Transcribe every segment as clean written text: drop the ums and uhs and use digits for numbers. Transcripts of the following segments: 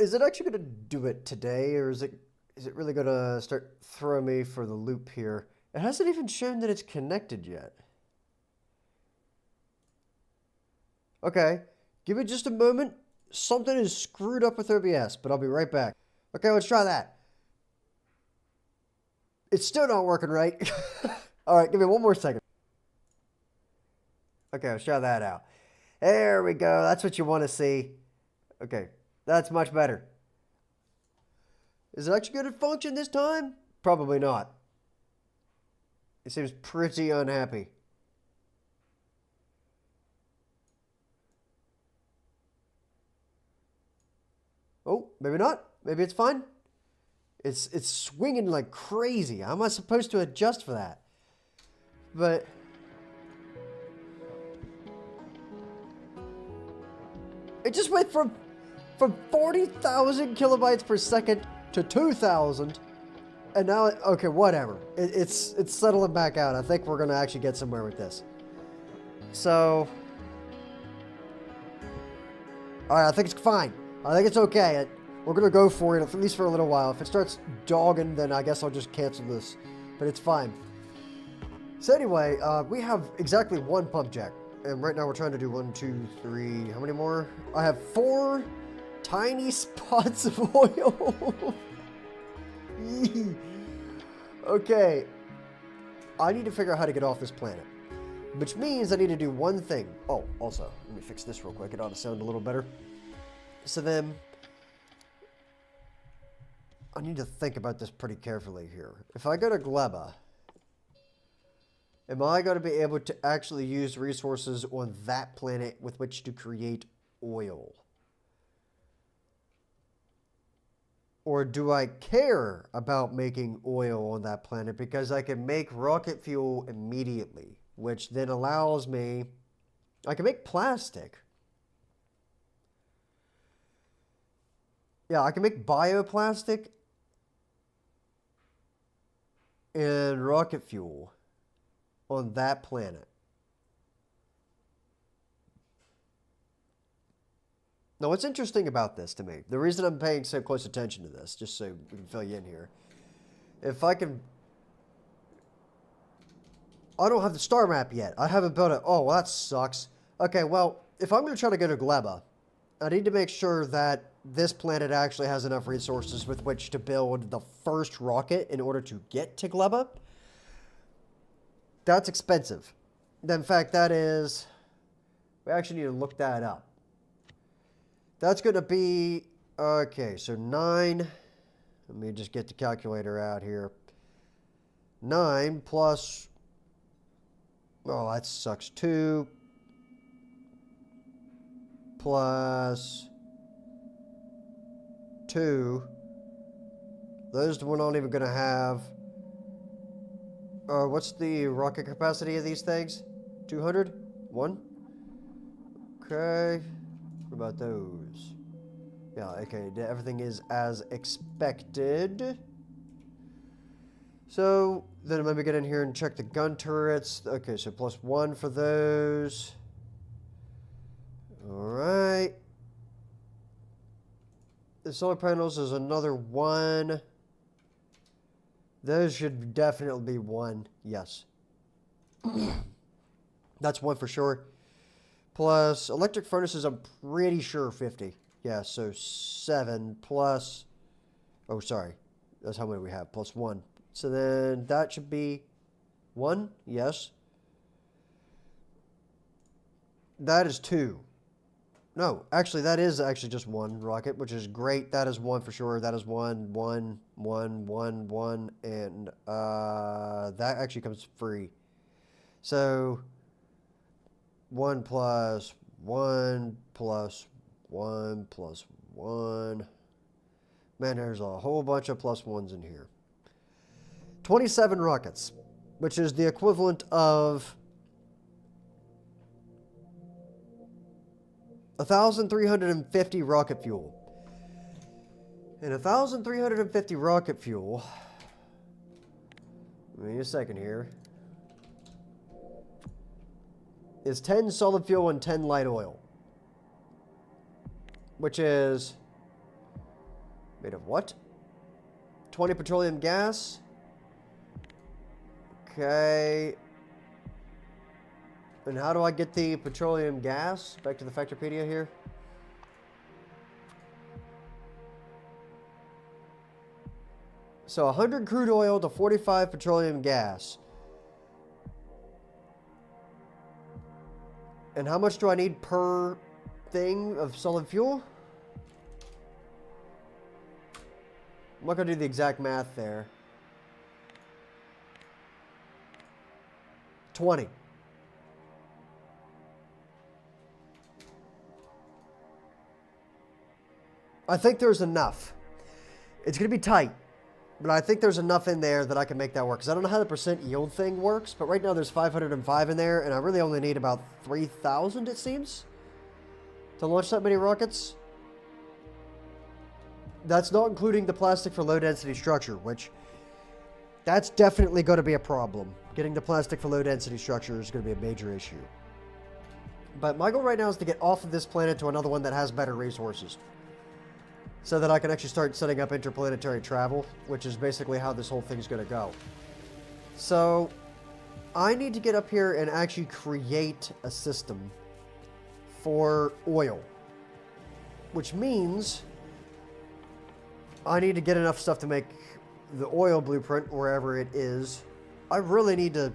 Is it actually going to do it today, or is it really going to start throwing me for the loop here? It hasn't even shown that it's connected yet. Okay, give it just a moment. Something is screwed up with OBS, but I'll be right back. Okay, let's try that. It's still not working right. All right, give me one more second. Okay, let's try that out. There we go. That's what you want to see. Okay, that's much better. Is it actually going to function this time? Probably not. It seems pretty unhappy. Oh, maybe not. Maybe it's fine. It's swinging like crazy. How am I supposed to adjust for that? But it just went from 40,000 kilobytes per second to 2,000, and now okay, whatever. It's settling back out. I think we're gonna actually get somewhere with this. So, all right, I think it's fine. I think it's okay. We're gonna go for it at least for a little while. If it starts dogging, then I guess I'll just cancel this. But it's fine. So anyway, we have exactly one pump jack. And right now we're trying to do 1, 2, 3, how many more? I have 4 tiny spots of oil. Okay. I need to figure out how to get off this planet. Which means I need to do one thing. Oh, also, let me fix this real quick. It ought to sound a little better. So then, I need to think about this pretty carefully here. If I go to Gleba, am I going to be able to actually use resources on that planet with which to create oil? Or do I care about making oil on that planet because I can make rocket fuel immediately, which then allows me... I can make plastic. Yeah, I can make bioplastic and rocket fuel on that planet. Now, what's interesting about this to me, the reason I'm paying so close attention to this, just so we can fill you in here, if I can... I don't have the star map yet. I haven't built it. Oh, well, that sucks. Okay, well, if I'm going to try to go to Gleba, I need to make sure that this planet actually has enough resources with which to build the first rocket in order to get to Gleba. That's expensive. In fact, that is... We actually need to look that up. That's going to be... Okay, so 9... Let me just get the calculator out here. 9 plus... Oh, that sucks. 2 plus 2. Those we're not even going to have. What's the rocket capacity of these things? 200? 1? Okay. What about those? Yeah, okay. Everything is as expected. So, then let me get in here and check the gun turrets. Okay, so +1 for those. Alright. The solar panels is another 1. Those should definitely be 1. Yes. That's 1 for sure. Plus, electric furnaces, I'm pretty sure 50. Yeah, so 7 plus... Oh, sorry. That's how many we have. +1. So then that should be 1. Yes. That is 2. No, actually, that is actually just 1 rocket, which is great. That is 1 for sure. That is 1, 1, 1, 1, 1, and that actually comes free. So 1 plus 1 plus 1 plus 1. Man, there's a whole bunch of +1s in here. 27 rockets, which is the equivalent of 1,350 rocket fuel. And 1,350 rocket fuel, give me a second here, is 10 solid fuel and 10 light oil. Which is Made of what? 20 petroleum gas. Okay. And how do I get the petroleum gas? Back to the Factopedia here. So 100 crude oil to 45 petroleum gas. And how much do I need per thing of solid fuel? I'm not going to do the exact math there. 20. I think there's enough. It's going to be tight, but I think there's enough in there that I can make that work. Because I don't know how the percent yield thing works, but right now there's 505 in there, and I really only need about 3,000, it seems, to launch that many rockets. That's not including the plastic for low-density structure, which that's definitely going to be a problem. Getting the plastic for low-density structure is going to be a major issue. But my goal right now is to get off of this planet to another one that has better resources, so that I can actually start setting up interplanetary travel, which is basically how this whole thing's going to go. So I need to get up here and actually create a system for oil, which means I need to get enough stuff to make the oil blueprint wherever it is. I really need to...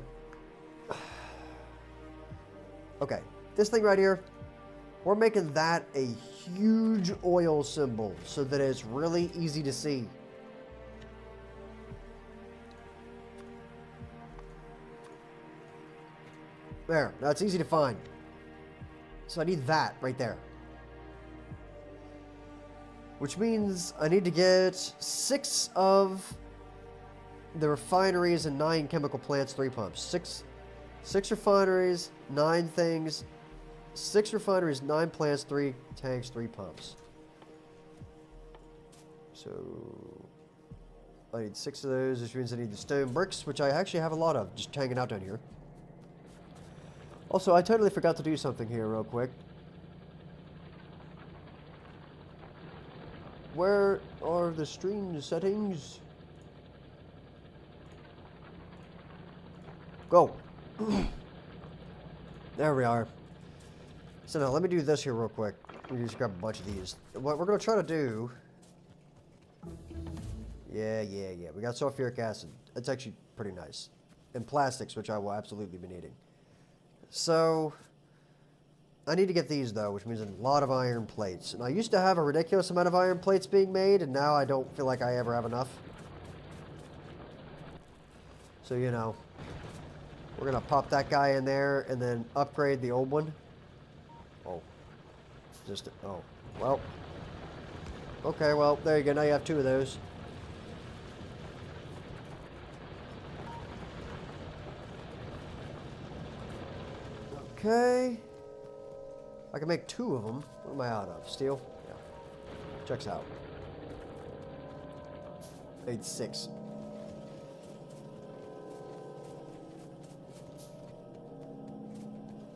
Okay, this thing right here, we're making that a huge oil symbol so that it's really easy to see. There, that's easy to find. So I need that right there. Which means I need to get 6 of the refineries and 9 chemical plants, 3 pumps. 6 refineries, 9 things. 6 refineries, 9 plants, 3 tanks, 3 pumps. So I need 6 of those, which means I need the stone bricks, which I actually have a lot of, just hanging out down here. Also, I totally forgot to do something here real quick. Where are the stream settings? Go. There we are. So now let me do this here real quick. Let me just grab a bunch of these. What we're going to try to do... Yeah. We got sulfuric acid. That's actually pretty nice. And plastics, which I will absolutely be needing. So... I need to get these, though, which means a lot of iron plates. And I used to have a ridiculous amount of iron plates being made, and now I don't feel like I ever have enough. So, you know, we're going to pop that guy in there and then upgrade the old one. Oh. Oh. Well. Okay, well, there you go. Now you have 2 of those. Okay. I can make 2 of them. What am I out of? Steel? Yeah. Checks out. Made 6.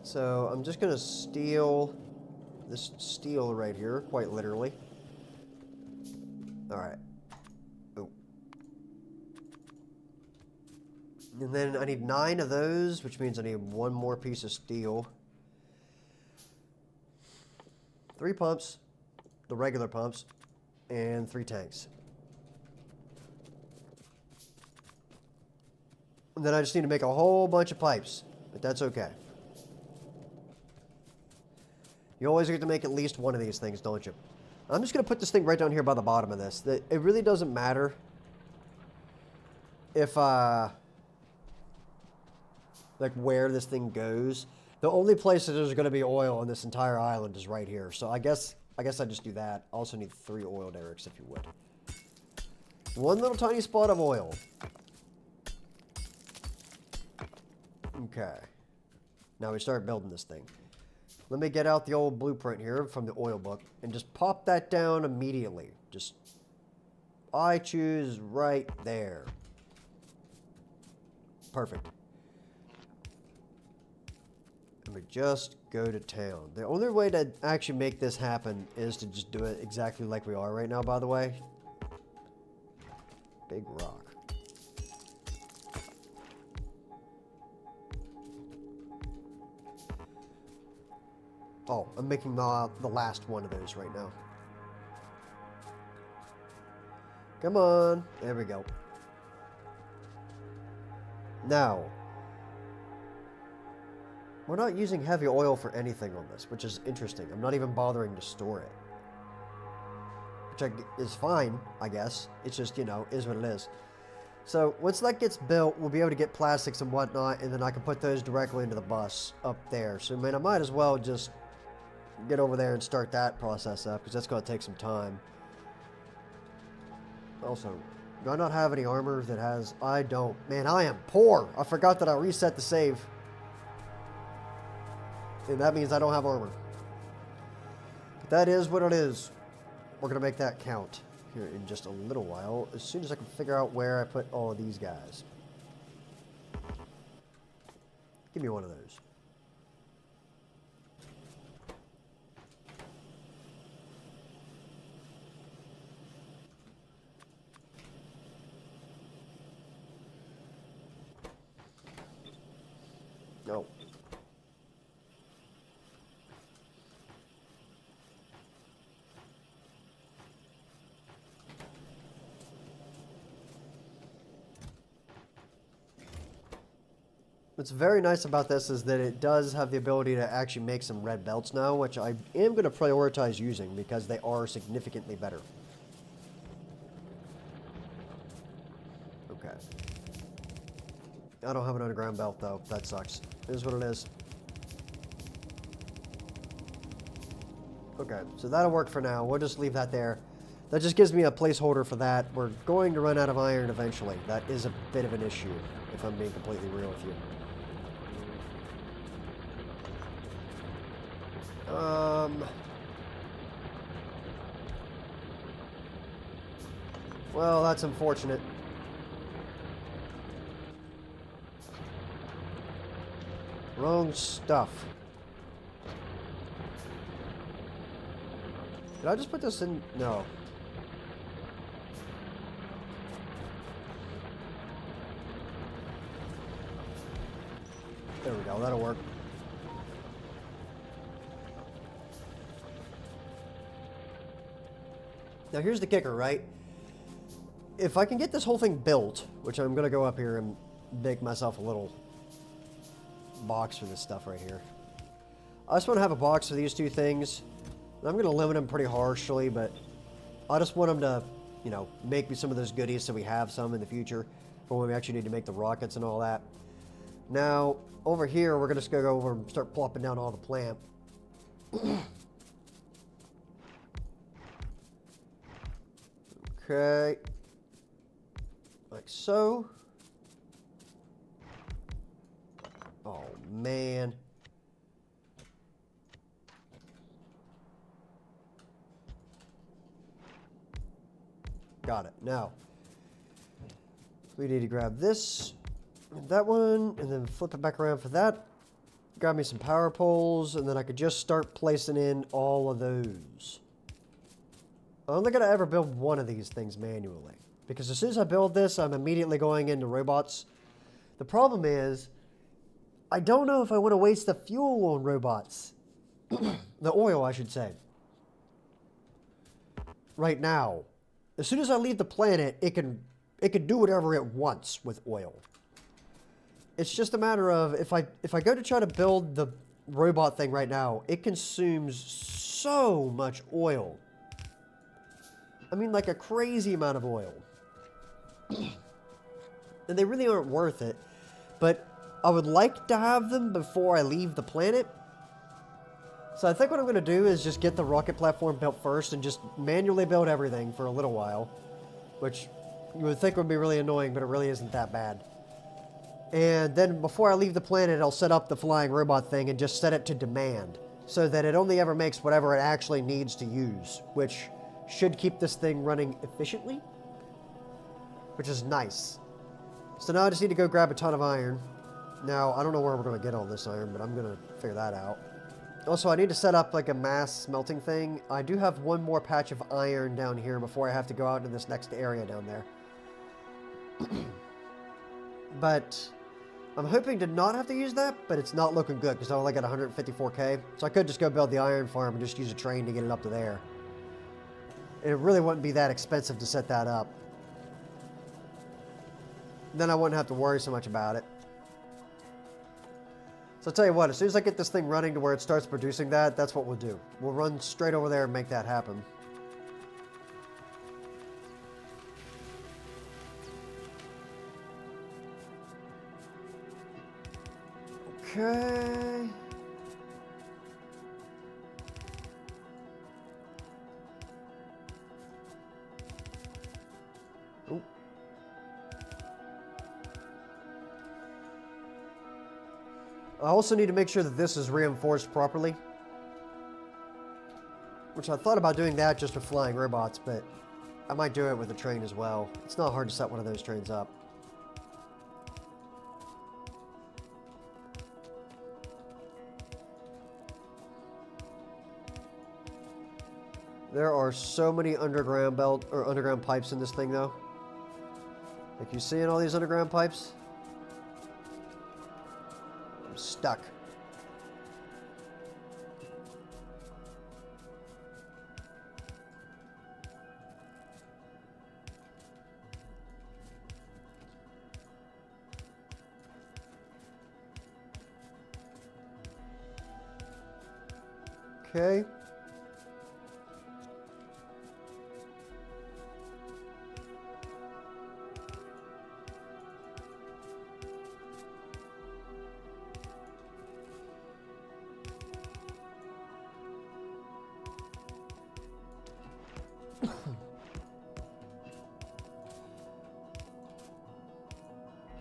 So I'm just going to steal this steel right here, quite literally. Alright. Oh. And then I need 9 of those, which means I need 1 more piece of steel. 3 pumps, the regular pumps, and 3 tanks. And then I just need to make a whole bunch of pipes, but that's okay. You always get to make at least one of these things, don't you? I'm just going to put this thing right down here by the bottom of this. It really doesn't matter if, like, where this thing goes. The only place that there's going to be oil on this entire island is right here. So I guess I just do that. I also need 3 oil derricks, if you would. 1 little tiny spot of oil. Okay. Now we start building this thing. Let me get out the old blueprint here from the oil book and just pop that down immediately. Just, I choose right there. Perfect. And we just go to town. The only way to actually make this happen is to just do it exactly like we are right now, by the way. Big rock. Oh, I'm making the last one of those right now. Come on. There we go. Now, we're not using heavy oil for anything on this, which is interesting. I'm not even bothering to store it. Which is fine, I guess. It's just, you know, is what it is. So, once that gets built, we'll be able to get plastics and whatnot, and then I can put those directly into the bus up there. So, I mean, I might as well just get over there and start that process up, because that's going to take some time. Also, do I not have any armor that has... I don't. Man, I am poor. I forgot that I reset the save. And that means I don't have armor. But that is what it is. We're going to make that count here in just a little while, as soon as I can figure out where I put all of these guys. Give me one of those. No. What's very nice about this is that it does have the ability to actually make some red belts now, which I am going to prioritize using because they are significantly better. Okay. I don't have an underground belt, though. That sucks. It is what it is. Okay, so that'll work for now. We'll just leave that there. That just gives me a placeholder for that. We're going to run out of iron eventually. That is a bit of an issue, if I'm being completely real with you. Well, that's unfortunate. Wrong stuff. Did I just put this in? No. There we go, that'll work. Now here's the kicker, right? If I can get this whole thing built, which I'm going to go up here and make myself a little box for this stuff right here. I just want to have a box for these two things. I'm going to limit them pretty harshly, but I just want them to, you know, make me some of those goodies so we have some in the future for when we actually need to make the rockets and all that. Now, over here, we're just going to go over and start plopping down all the plant. Okay. Like so. Oh, man. Got it. Now, we need to grab this, and that one, and then flip it back around for that. Grab me some power poles, and then I could just start placing in all of those. I'm only going to ever build one of these things manually, because as soon as I build this, I'm immediately going into robots. The problem is, I don't know if I want to waste the fuel on robots. The oil, I should say. Right now. As soon as I leave the planet, it can do whatever it wants with oil. It's just a matter of, if I go to try to build the robot thing right now, it consumes so much oil. I mean, like a crazy amount of oil. And they really aren't worth it. But I would like to have them before I leave the planet. So I think what I'm going to do is just get the rocket platform built first and just manually build everything for a little while. Which you would think would be really annoying, but it really isn't that bad. And then before I leave the planet, I'll set up the flying robot thing and just set it to demand. So that it only ever makes whatever it actually needs to use. Which should keep this thing running efficiently. Which is nice. So now I just need to go grab a ton of iron. Now, I don't know where we're going to get all this iron, but I'm going to figure that out. Also, I need to set up like a mass smelting thing. I do have one more patch of iron down here before I have to go out into this next area down there. But I'm hoping to not have to use that, but it's not looking good because I only got 154k. So I could just go build the iron farm and just use a train to get it up to there. And it really wouldn't be that expensive to set that up. Then I wouldn't have to worry so much about it. So I'll tell you what, as soon as I get this thing running to where it starts producing that, that's what we'll do. We'll run straight over there and make that happen. Okay. Ooh. I also need to make sure that this is reinforced properly. Which I thought about doing that just with flying robots, but I might do it with a train as well. It's not hard to set one of those trains up. There are so many underground pipes in this thing, though. Like, you seeing all these underground pipes? I'm stuck. Okay.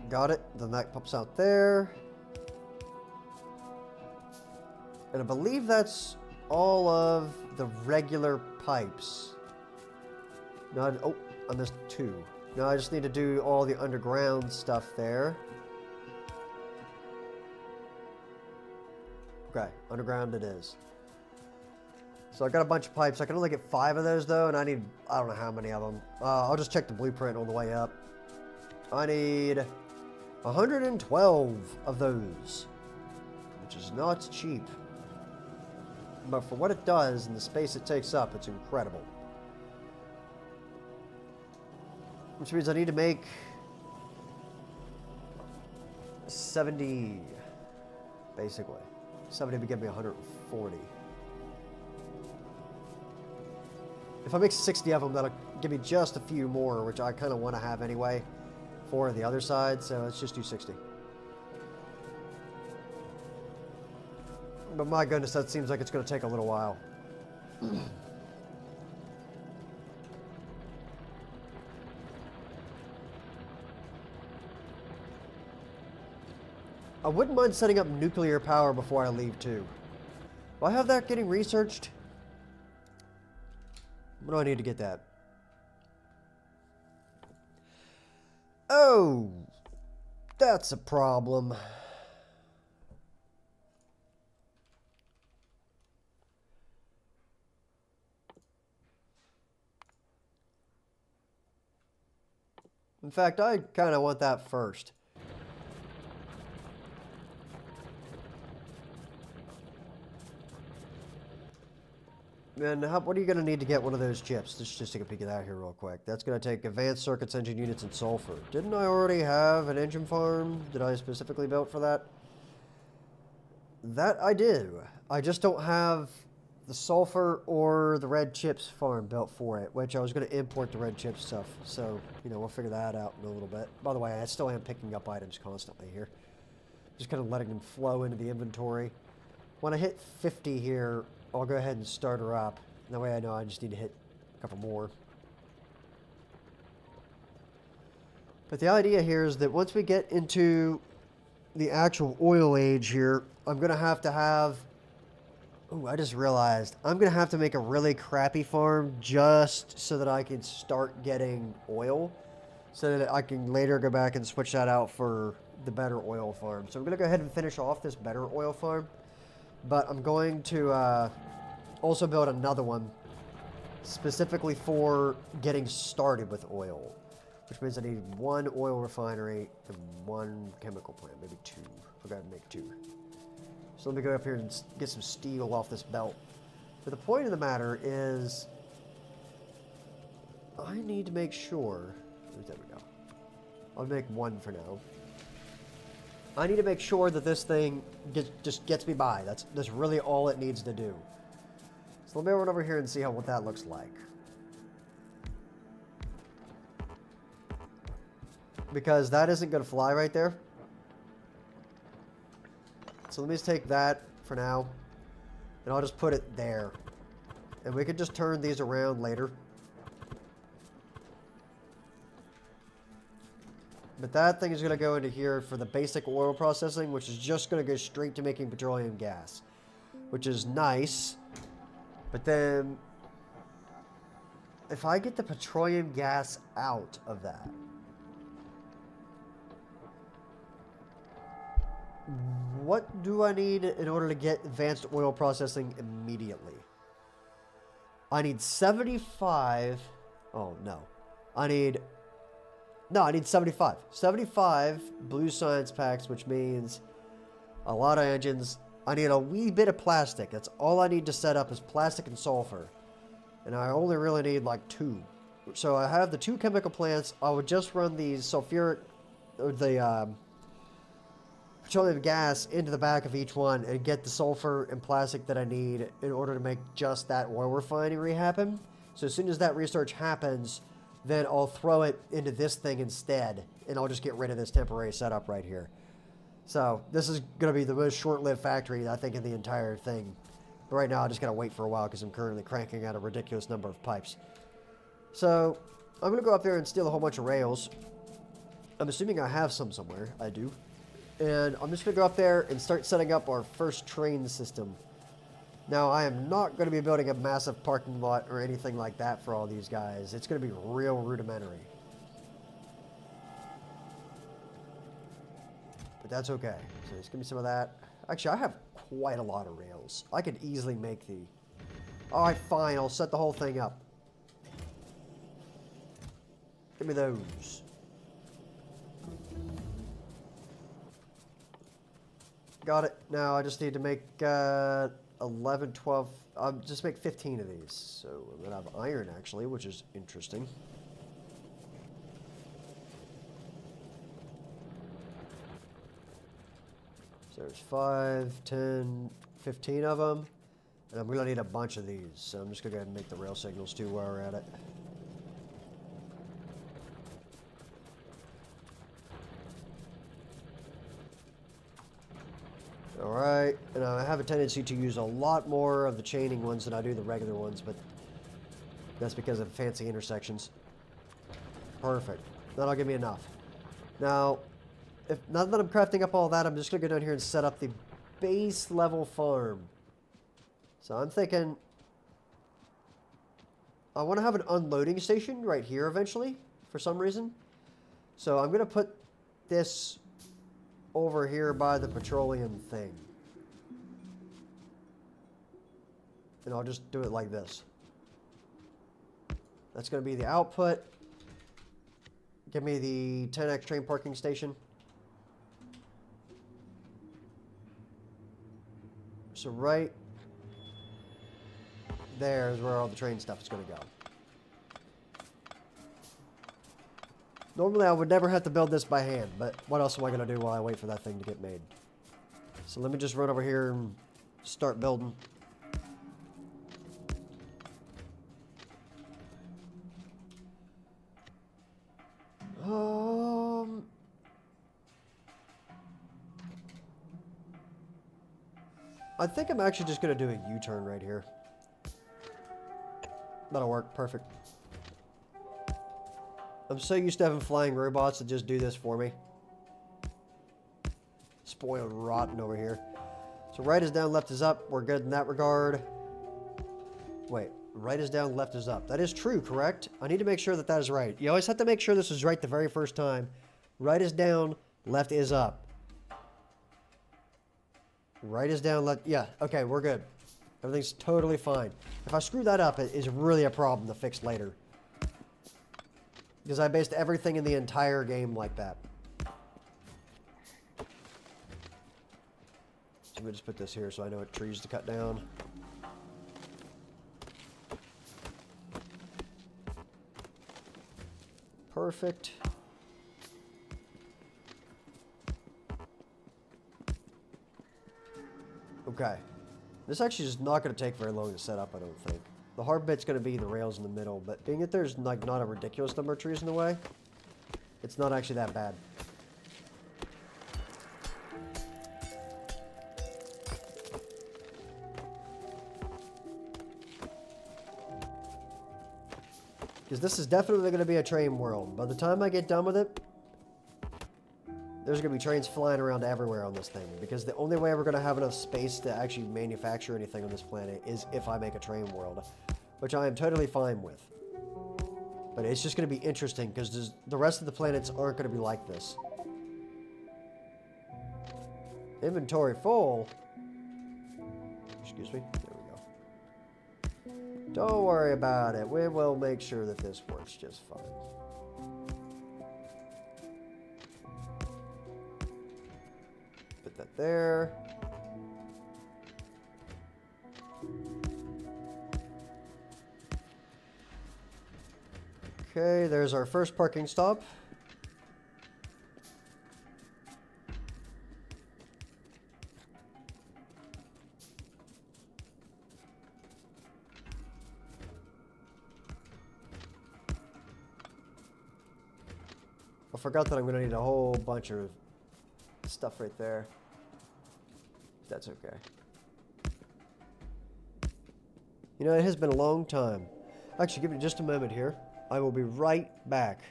Got it. Then that pops out there. And I believe that's all of the regular pipes. No, oh, I missed two. No, I just need to do all the underground stuff there. Okay, underground it is. So I got a bunch of pipes. I can only get 5 of those though, and I need, I don't know how many of them. I'll just check the blueprint on the way up. I need 112 of those, which is not cheap. But for what it does and the space it takes up, it's incredible. Which means I need to make 70, basically. 70 would give me 140. If I make 60 of them, that'll give me just a few more, which I kind of want to have anyway for the other side, so let's just do 60. But my goodness, that seems like it's going to take a little while. I wouldn't mind setting up nuclear power before I leave too. Do I have that getting researched? What do I need to get that? Oh, that's a problem. In fact, I kind of want that first. And what are you going to need to get one of those chips? Let's just take a peek at that here real quick. That's going to take advanced circuits, engine units, and sulfur. Didn't I already have an engine farm? Did I specifically build for that? That I do. I just don't have the sulfur or the red chips farm built for it, which I was going to import the red chip stuff. So, you know, we'll figure that out in a little bit. By the way, I still am picking up items constantly here. Just kind of letting them flow into the inventory. When I hit 50 here, I'll go ahead and start her up. That way I know I just need to hit a couple more. But the idea here is that once we get into the actual oil age here, I'm going to have... Oh, I just realized. I'm going to have to make a really crappy farm just so that I can start getting oil. So that I can later go back and switch that out for the better oil farm. So I'm going to go ahead and finish off this better oil farm. But I'm going to also build another one specifically for getting started with oil. Which means I need one oil refinery and one chemical plant, maybe two. I gotta make two. So let me go up here and get some steel off this belt. But the point of the matter is, I need to make sure. There we go. I'll make one for now. I need to make sure that this thing just gets me by. That's really all it needs to do. So let me run over here and see what that looks like. Because that isn't going to fly right there. So let me just take that for now. And I'll just put it there. And we can just turn these around later. But that thing is going to go into here for the basic oil processing, which is just going to go straight to making petroleum gas. Which is nice. But then, if I get the petroleum gas out of that, what do I need in order to get advanced oil processing immediately? I need 75. Oh, no. I need 75. 75 blue science packs, which means a lot of engines. I need a wee bit of plastic. That's all I need to set up is plastic and sulfur. And I only really need like 2. So I have the 2 chemical plants. I would just run the sulfuric, or the petroleum gas into the back of each one and get the sulfur and plastic that I need in order to make just that oil refinery happen. So as soon as that research happens, then I'll throw it into this thing instead, and I'll just get rid of this temporary setup right here. So this is going to be the most short-lived factory, I think, in the entire thing. But right now, I just got to wait for a while because I'm currently cranking out a ridiculous number of pipes. So I'm going to go up there and steal a whole bunch of rails. I'm assuming I have some somewhere. I do. And I'm just going to go up there and start setting up our first train system. Now, I am not going to be building a massive parking lot or anything like that for all these guys. It's going to be real rudimentary. But that's okay. So just give me some of that. Actually, I have quite a lot of rails. I could easily make the... Alright, fine. I'll set the whole thing up. Give me those. Got it. Now I just need to make 11, 12... just make 15 of these. So I'm going to have iron, actually, which is interesting. So there's 5, 10, 15 of them. And I'm going to need a bunch of these. So I'm just going to go ahead and make the rail signals, too, while we're at it. Alright, and I have a tendency to use a lot more of the chaining ones than I do the regular ones, but that's because of fancy intersections. Perfect. That'll give me enough. Now, now that I'm crafting up all that, I'm just going to go down here and set up the base level farm. So I'm thinking I want to have an unloading station right here eventually, for some reason. So I'm going to put this over here by the petroleum thing. And I'll just do it like this. That's going to be the output. Give me the 10x train parking station. So right there is where all the train stuff is going to go. Normally, I would never have to build this by hand, but what else am I going to do while I wait for that thing to get made? So let me just run over here and start building. I think I'm actually just going to do a U-turn right here. That'll work. Perfect. I'm so used to having flying robots that just do this for me. Spoiled rotten over here. So right is down, left is up. We're good in that regard. Wait, right is down, left is up. That is true, correct? I need to make sure that that is right. You always have to make sure this is right the very first time. Right is down, left is up. Right is down, left... Yeah, okay, we're good. Everything's totally fine. If I screw that up, it is really a problem to fix later. Because I based everything in the entire game like that. So we just put this here so I know what trees to cut down. Perfect. Okay. This actually is not going to take very long to set up, I don't think. The hard bit's going to be the rails in the middle, but being that there's like not a ridiculous number of trees in the way, it's not actually that bad. Because this is definitely going to be a train world. By the time I get done with it, there's going to be trains flying around everywhere on this thing. Because the only way we're going to have enough space to actually manufacture anything on this planet is if I make a train world. Which I am totally fine with. But it's just going to be interesting because the rest of the planets aren't going to be like this. Inventory full. Excuse me. There we go. Don't worry about it. We will make sure that this works just fine. Put that there. Okay, there's our first parking stop. I forgot that I'm going to need a whole bunch of stuff right there. That's okay. You know, it has been a long time. Actually, give me just a moment here. I will be right back.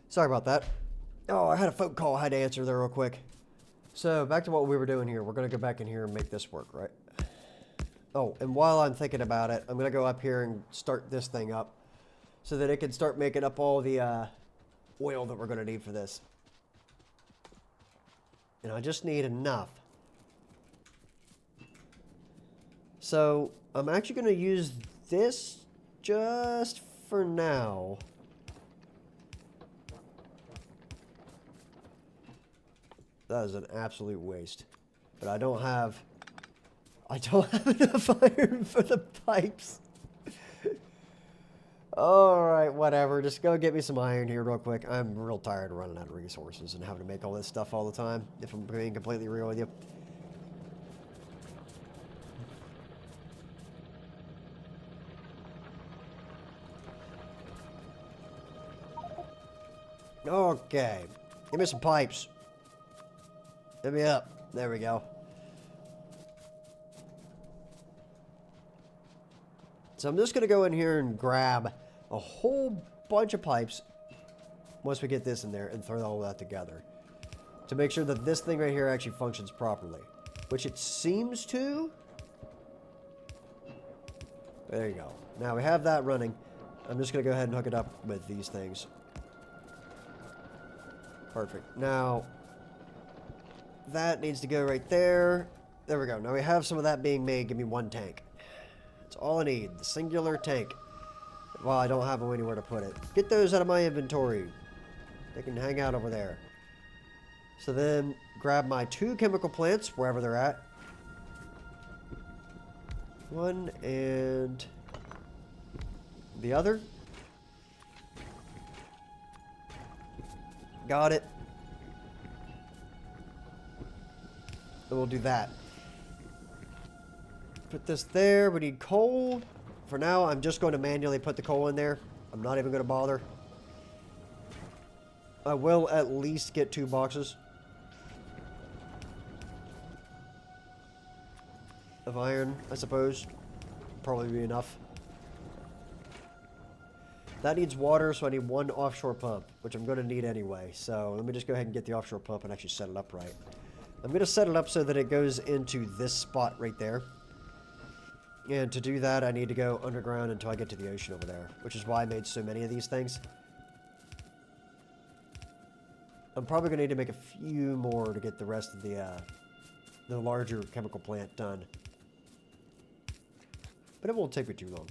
Sorry about that. Oh, I had a phone call I had to answer there real quick. So, back to what we were doing here. We're going to go back in here and make this work, right? Oh, and while I'm thinking about it, I'm going to go up here and start this thing up so that it can start making up all the oil that we're going to need for this. And I just need enough. So, I'm actually going to use this just for now. That is an absolute waste. But I don't have enough iron for the pipes. Alright, whatever. Just go get me some iron here real quick. I'm real tired of running out of resources and having to make all this stuff all the time, if I'm being completely real with you. Okay. Give me some pipes. Hit me up. There we go. So I'm just going to go in here and grab a whole bunch of pipes once we get this in there and throw all that together to make sure that this thing right here actually functions properly, which it seems to. There you go. Now we have that running. I'm just going to go ahead and hook it up with these things. Perfect. Now, that needs to go right there. There we go. Now we have some of that being made. Give me one tank. That's all I need. The singular tank. Well, I don't have anywhere to put it. Get those out of my inventory. They can hang out over there. So then, grab my 2 chemical plants, wherever they're at. One and the other. Got it. And we'll do that. Put this there. We need coal. For now, I'm just going to manually put the coal in there. I'm not even going to bother. I will at least get 2 boxes of iron, I suppose. Probably be enough. That needs water, so I need 1 offshore pump, which I'm going to need anyway. So let me just go ahead and get the offshore pump and actually set it up right. I'm going to set it up so that it goes into this spot right there. And to do that, I need to go underground until I get to the ocean over there, which is why I made so many of these things. I'm probably going to need to make a few more to get the rest of the larger chemical plant done. But it won't take me too long.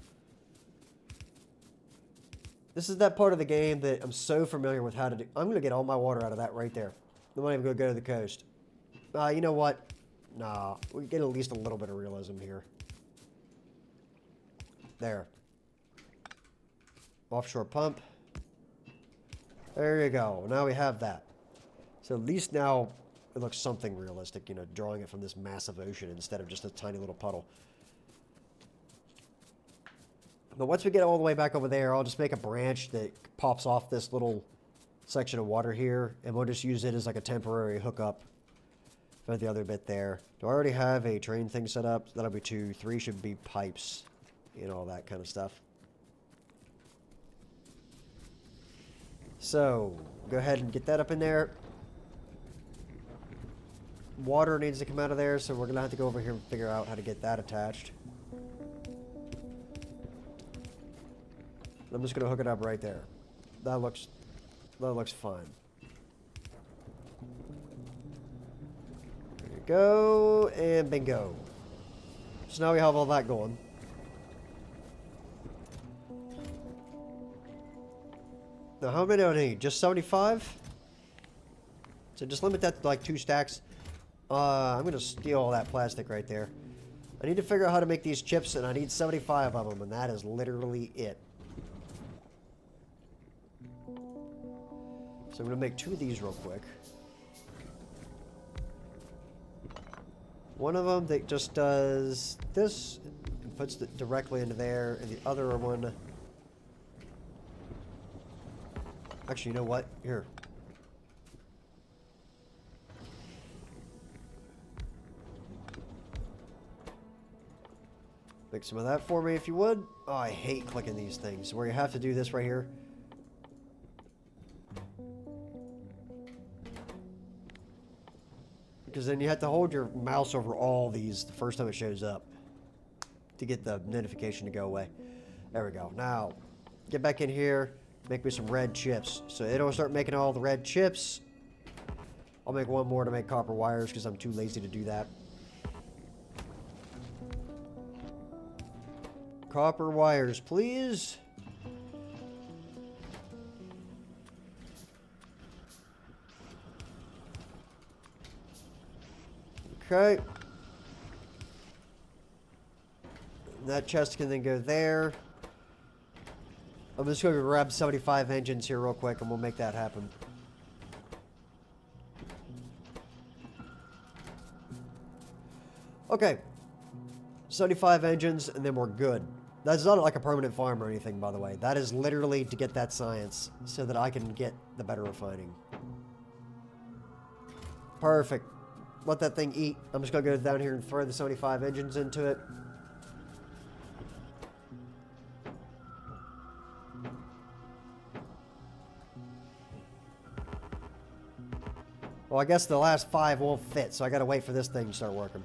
This is that part of the game that I'm so familiar with how to do. I'm going to get all my water out of that right there. I'm not even going to go to the coast. You know what? Nah, we get at least a little bit of realism here. There. Offshore pump. There you go. Now we have that. So at least now it looks something realistic, you know, drawing it from this massive ocean instead of just a tiny little puddle. But once we get all the way back over there, I'll just make a branch that pops off this little section of water here, and we'll just use it as like a temporary hookup for the other bit there. Do I already have a train thing set up? That'll be 2. 3 should be pipes and all that kind of stuff. So, go ahead and get that up in there. Water needs to come out of there, so we're going to have to go over here and figure out how to get that attached. I'm just going to hook it up right there. That looks fine. There you go, and bingo. So now we have all that going. Now how many do I need? Just 75? So just limit that to like 2 stacks. I'm going to steal all that plastic right there. I need to figure out how to make these chips, and I need 75 of them, and that is literally it. So I'm going to make 2 of these real quick. One of them that just does this and puts it directly into there, and the other one... Actually, you know what? Here. Make some of that for me if you would. Oh, I hate clicking these things where you have to do this right here. Because then you have to hold your mouse over all these the first time it shows up to get the notification to go away. There we go. Now, get back in here. Make me some red chips. So it'll start making all the red chips. I'll make 1 more to make copper wires because I'm too lazy to do that. Copper wires, please. Okay. That chest can then go there. I'm just going to grab 75 engines here real quick and we'll make that happen. Okay. 75 engines and then we're good. That's not like a permanent farm or anything, by the way. That is literally to get that science so that I can get the better refining. Perfect. Let that thing eat. I'm just going to go down here and throw the 75 engines into it. Well, I guess the last 5 won't fit, so I gotta wait for this thing to start working.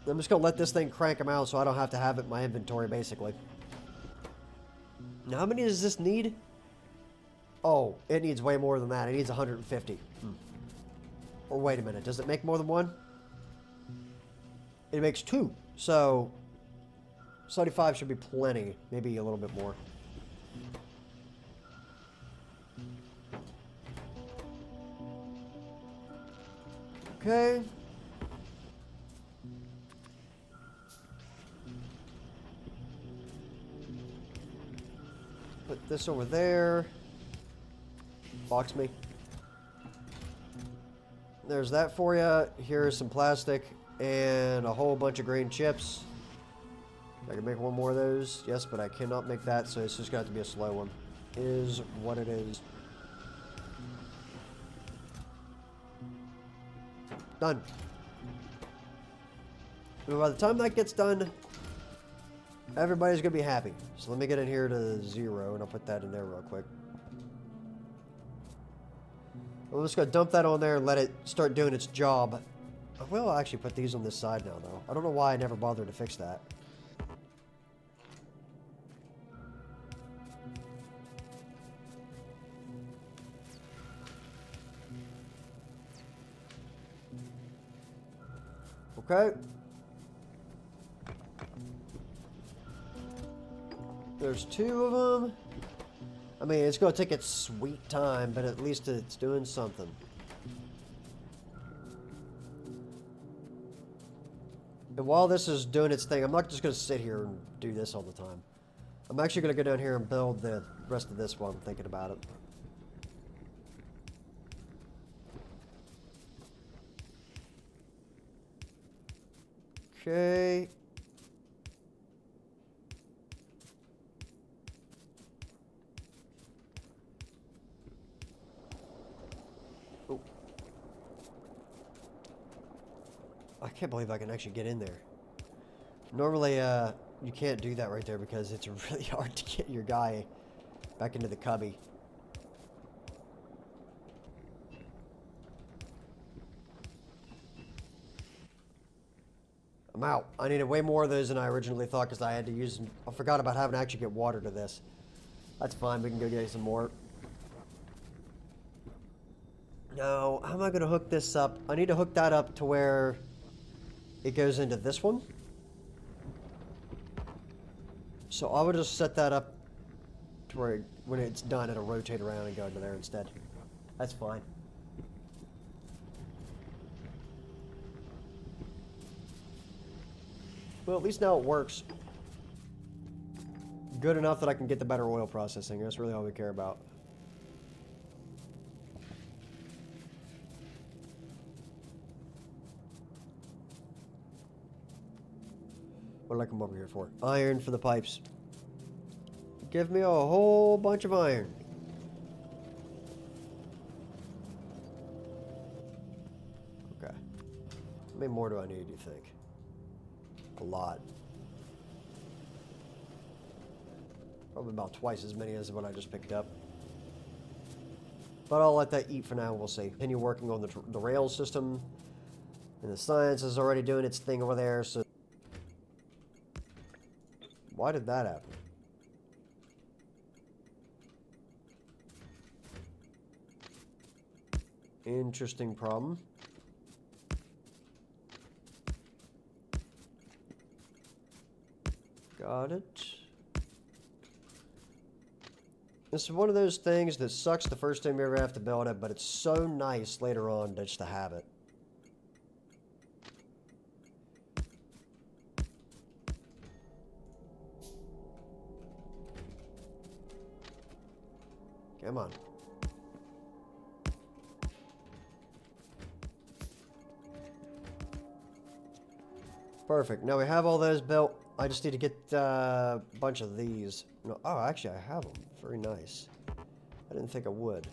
I'm just gonna let this thing crank them out so I don't have to have it in my inventory, basically. Now, how many does this need? Oh, it needs way more than that. It needs 150. Or wait a minute, does it make more than 1? It makes 2, so 75 should be plenty, maybe a little bit more. Okay. Put this over there. Box me. There's that for you. Here's some plastic and a whole bunch of green chips. I can make one more of those. Yes, but I cannot make that, so it's just got to be a slow one. Is what it is. Done. And by the time that gets done, everybody's going to be happy. So let me get in here to 0, and I'll put that in there real quick. I'm just going to dump that on there and let it start doing its job. I will actually put these on this side now, though. I don't know why I never bothered to fix that. Okay. There's 2 of them. I mean, it's going to take its sweet time, but at least it's doing something. And while this is doing its thing, I'm not just going to sit here and do this all the time. I'm actually going to go down here and build the rest of this while I'm thinking about it. Okay. Oh. I can't believe I can actually get in there. Normally, you can't do that right there because it's really hard to get your guy back into the cubby. I'm out. I needed way more of those than I originally thought because I had to use them. I forgot about having to actually get water to this. That's fine. We can go get some more. Now, how am I going to hook this up? I need to hook that up to where it goes into this one. So I would just set that up to where when it's done, it'll rotate around and go into there instead. That's fine. Well, at least now it works. Good enough that I can get the better oil processing. That's really all we care about. What did I come over here for? Iron for the pipes. Give me a whole bunch of iron. Okay. How many more do I need, do you think? A lot. Probably about twice as many as what I just picked up. But I'll let that eat for now, we'll see. Continue working on the rail system. And the science is already doing its thing over there, so... Why did that happen? Interesting problem. Got it. This is one of those things that sucks the first time you ever have to build it, but it's so nice later on just to have it. Come on. Perfect. Now we have all those built. I just need to get a bunch of these. No, oh, actually, I have them. Very nice. I didn't think I would.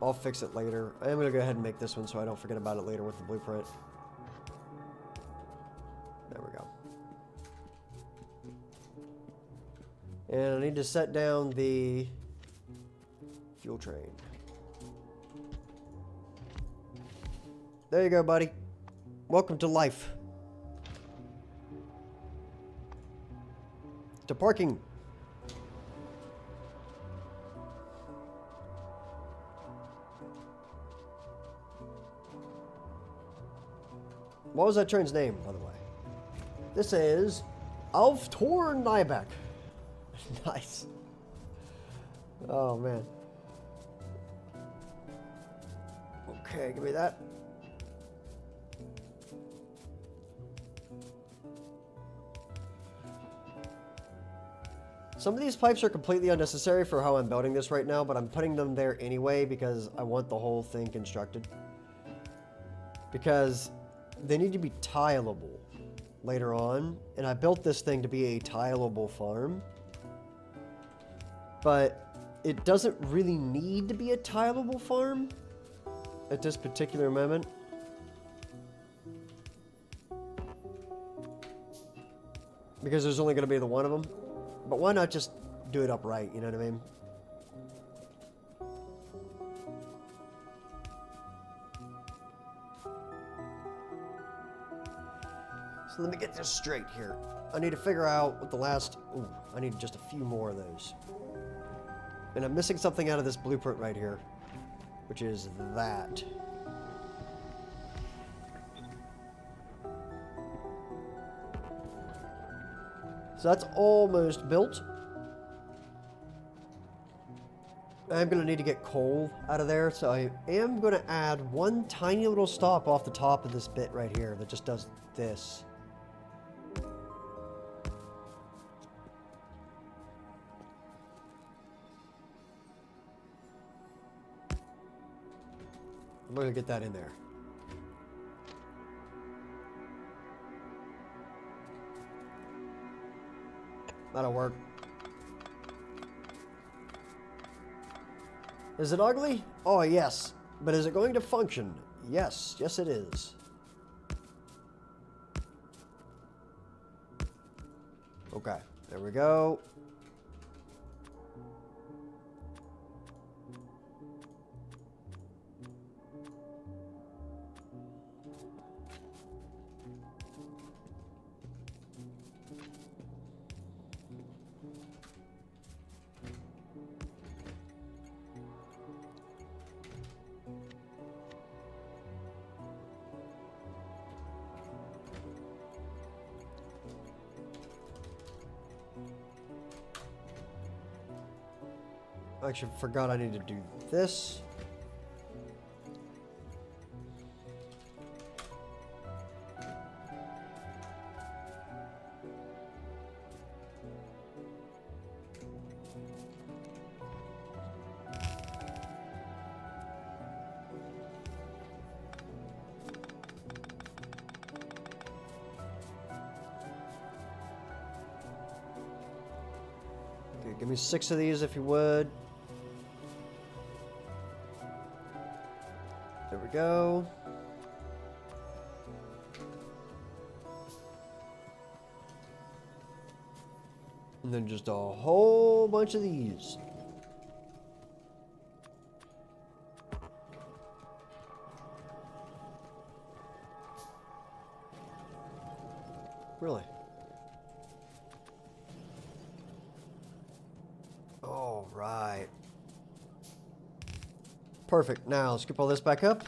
I'll fix it later. I am going to go ahead and make this one so I don't forget about it later with the blueprint. There we go. And I need to set down the fuel train. There you go, buddy. Welcome to life. To parking. What was that train's name, by the way? This is Auf Tor Nybeck. Nice. Oh, man. Okay, give me that. Some of these pipes are completely unnecessary for how I'm building this right now, but I'm putting them there anyway because I want the whole thing constructed. Because they need to be tileable later on, and I built this thing to be a tileable farm. But it doesn't really need to be a tileable farm at this particular moment. Because there's only going to be the one of them. But why not just do it upright, you know what I mean? So let me get this straight here. I need to figure out what the last... Ooh, I need just a few more of those. And I'm missing something out of this blueprint right here, which is that. So that's almost built. I'm going to need to get coal out of there, so I am going to add one tiny little stop off the top of this bit right here that just does this. I'm going to get that in there. That'll work. Is it ugly? Oh, yes. But is it going to function? Yes. Yes, it is. Okay. There we go. I actually forgot I need to do this. Okay, give me 6 of these if you would. There we go. And then just a whole bunch of these. Really? All right. Perfect. Now, scoop all this back up.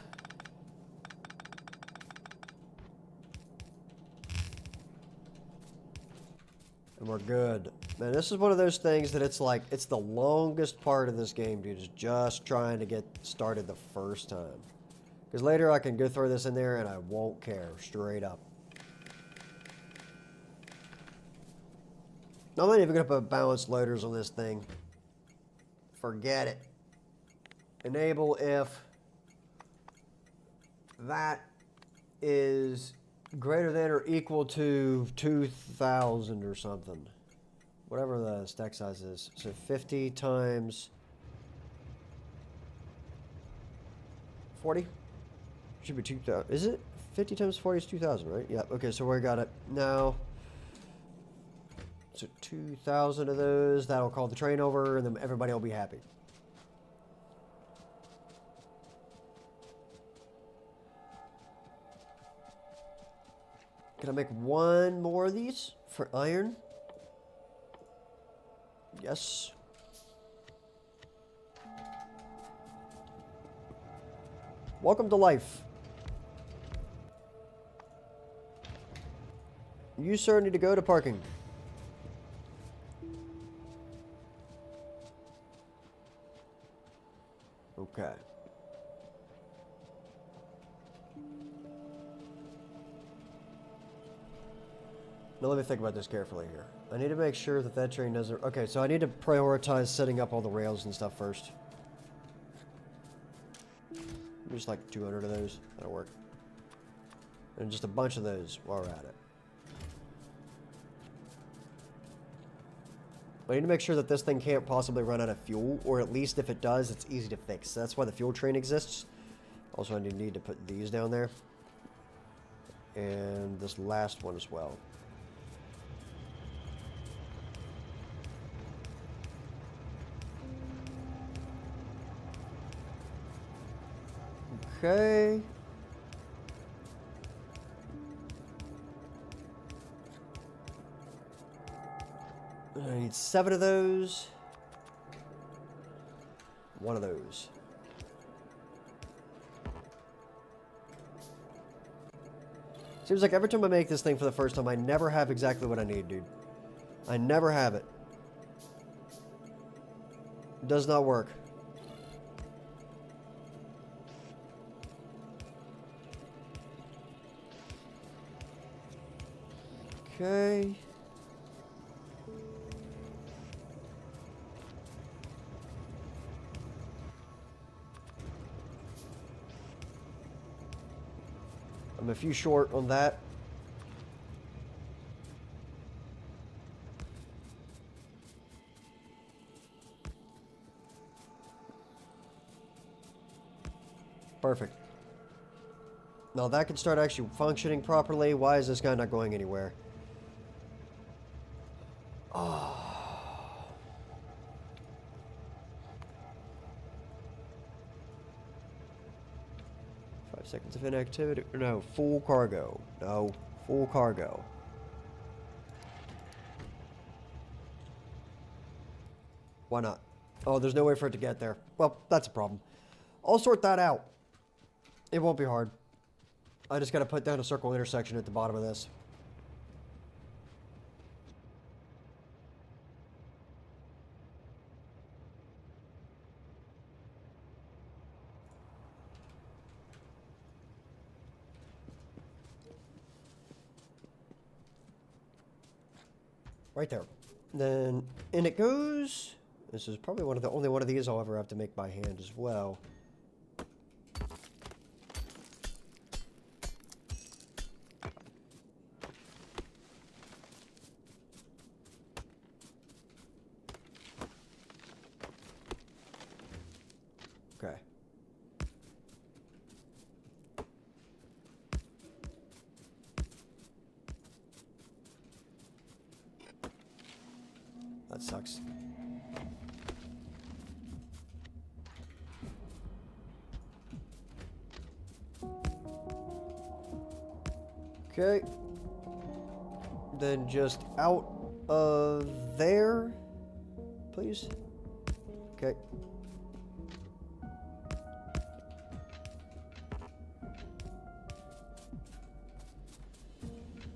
And we're good. Man, this is one of those things that it's like, it's the longest part of this game, dude, is just trying to get started the first time. Because later I can go throw this in there and I won't care, straight up. I'm not even going to put balanced loaders on this thing. Forget it. Enable if that is greater than or equal to 2,000 or something. Whatever the stack size is. So 50 times 40? Should be 2,000. Is it? 50 times 40 is 2,000, right? Yeah, okay, so we got it. Now, so 2,000 of those. That'll call the train over, and then everybody will be happy. Can I make one more of these for iron? Yes. Welcome to life. You, sir, need to go to parking. Okay. Now let me think about this carefully here. I need to make sure that that train doesn't... Okay, so I need to prioritize setting up all the rails and stuff first. Just like 200 of those. That'll work. And just a bunch of those while we're at it. I need to make sure that this thing can't possibly run out of fuel, or at least if it does, it's easy to fix. That's why the fuel train exists. Also, I need to put these down there. And this last one as well. Okay. I need 7 of those. 1 of those. Seems like every time I make this thing for the first time, I never have exactly what I need, dude. I never have it. It does not work. Okay. I'm a few short on that. Perfect. Now that can start actually functioning properly. Why is this guy not going anywhere? Oh. 5 seconds of inactivity. No, full cargo. No, full cargo. Why not? Oh, there's no way for it to get there. Well, that's a problem. I'll sort that out. It won't be hard. I just got to put down a circle intersection at the bottom of this. Right there. Then in it goes. This is probably only one of these I'll ever have to make by hand as well. Okay. That sucks. Okay. Then just out of there, please. Okay.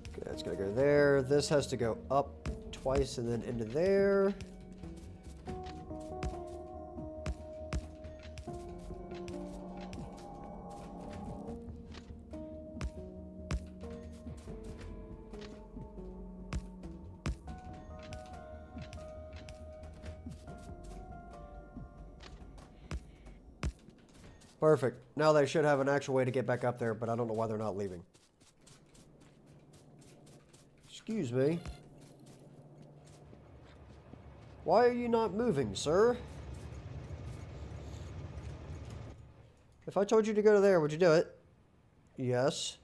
Okay, that's gonna go there. This has to go up twice and then into there. Perfect. Now they should have an actual way to get back up there, but I don't know why they're not leaving. Excuse me. Why are you not moving, sir? If I told you to go to there, would you do it? Yes.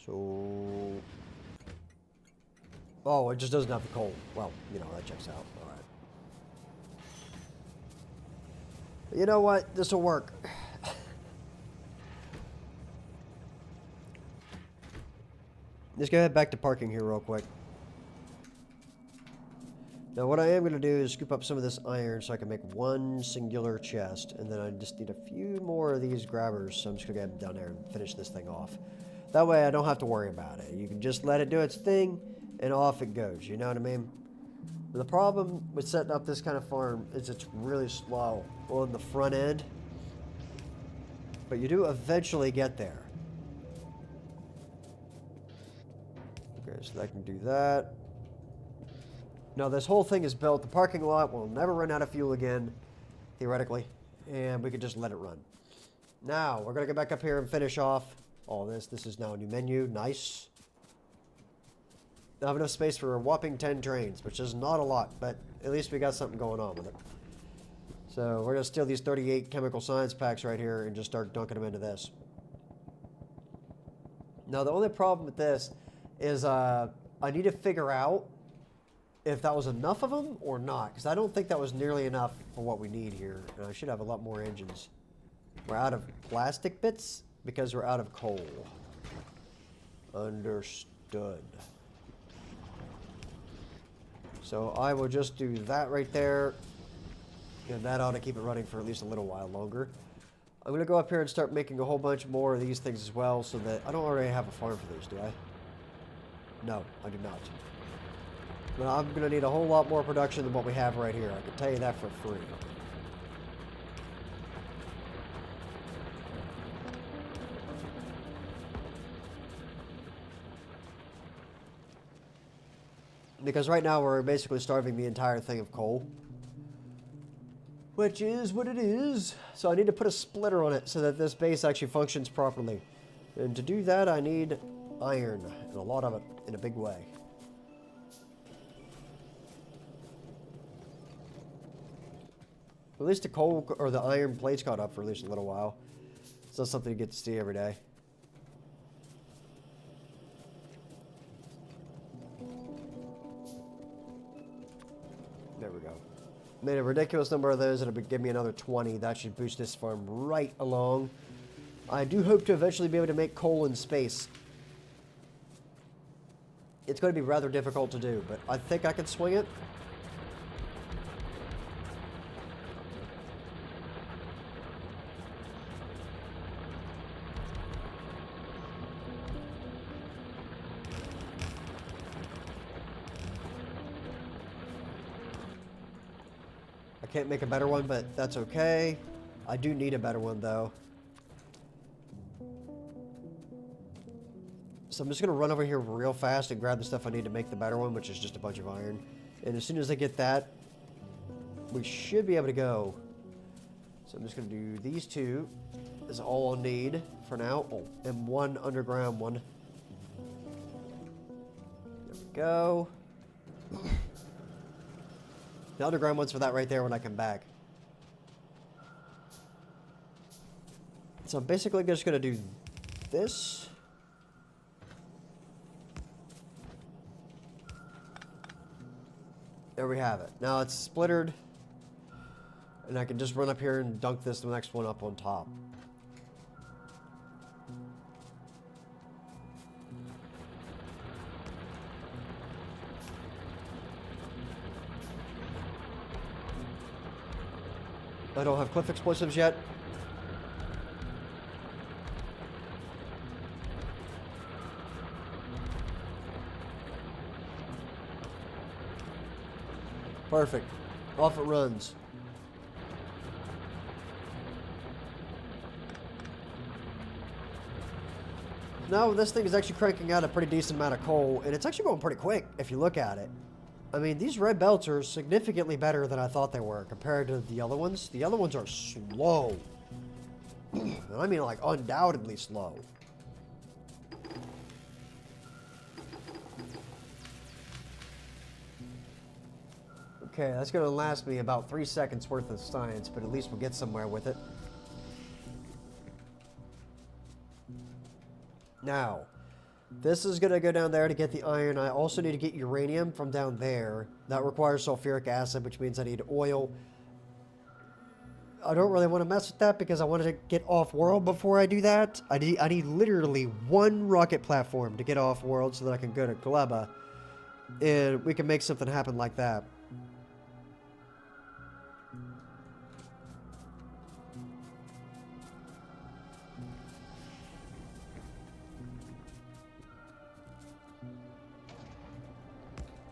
So... Oh, it just doesn't have the coal. Well, you know, that checks out. All right. You know what? This will work. Let's go head back to parking here real quick. Now what I am going to do is scoop up some of this iron so I can make one singular chest. And then I just need a few more of these grabbers. So I'm just going to get down there and finish this thing off. That way I don't have to worry about it. You can just let it do its thing, and off it goes. You know what I mean? But the problem with setting up this kind of farm is it's really slow on the front end. But you do eventually get there. Okay, so I can do that. Now this whole thing is built. The parking lot will never run out of fuel again, theoretically. And we can just let it run. Now, we're going to go back up here and finish off all this. This is now a new menu. Nice. I have enough space for a whopping 10 trains, which is not a lot, but at least we got something going on with it. So we're going to steal these 38 chemical science packs right here and just start dunking them into this. Now, the only problem with this is I need to figure out if that was enough of them or not, because I don't think that was nearly enough for what we need here. And I should have a lot more engines. We're out of plastic bits because we're out of coal. Understood. So I will just do that right there. And that ought to keep it running for at least a little while longer. I'm going to go up here and start making a whole bunch more of these things as well, so that I don't already have a farm for these, do I? No, I do not. But I'm going to need a whole lot more production than what we have right here. I can tell you that for free. Because right now we're basically starving the entire thing of coal. Which is what it is. So I need to put a splitter on it so that this base actually functions properly. And to do that I need iron. And a lot of it in a big way. At least the coal or the iron plates got up for at least a little while. So that's something you get to see every day. There we go. Made a ridiculous number of those. It'll give me another 20. That should boost this farm right along. I do hope to eventually be able to make coal in space. It's going to be rather difficult to do, but I think I can swing it. I can't make a better one, but that's okay. I do need a better one, though. So I'm just going to run over here real fast and grab the stuff I need to make the better one, which is just a bunch of iron. And as soon as I get that, we should be able to go. So I'm just going to do these two. Is all I'll need for now. Oh, and one underground one. There we go. The underground one's for that right there when I come back. So I'm basically just going to do this. There we have it. Now it's splittered. And I can just run up here and dunk this the next one up on top. I don't have cliff explosives yet. Perfect. Off it runs. Now this thing is actually cranking out a pretty decent amount of coal, and it's actually going pretty quick if you look at it. I mean, these red belts are significantly better than I thought they were compared to the other ones. The other ones are slow. And I mean, like, undoubtedly slow. Okay, that's going to last me about 3 seconds worth of science, but at least we'll get somewhere with it. Now, this is going to go down there to get the iron. I also need to get uranium from down there. That requires sulfuric acid, which means I need oil. I don't really want to mess with that because I wanted to get off-world before I do that. I need literally one rocket platform to get off-world so that I can go to Gleba. And we can make something happen like that.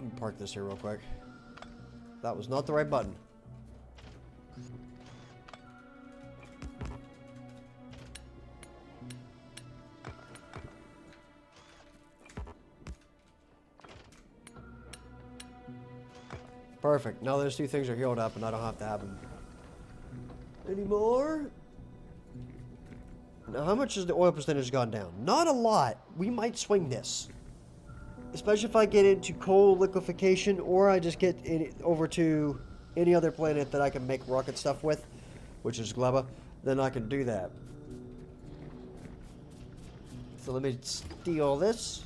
Let me park this here real quick. That was not the right button. Perfect. Now those two things are healed up and I don't have to have them anymore. Now how much has the oil percentage gone down? Not a lot. We might swing this. Especially if I get into coal liquefaction or I just get over to any other planet that I can make rocket stuff with, which is Gleba, then I can do that. So let me steal this.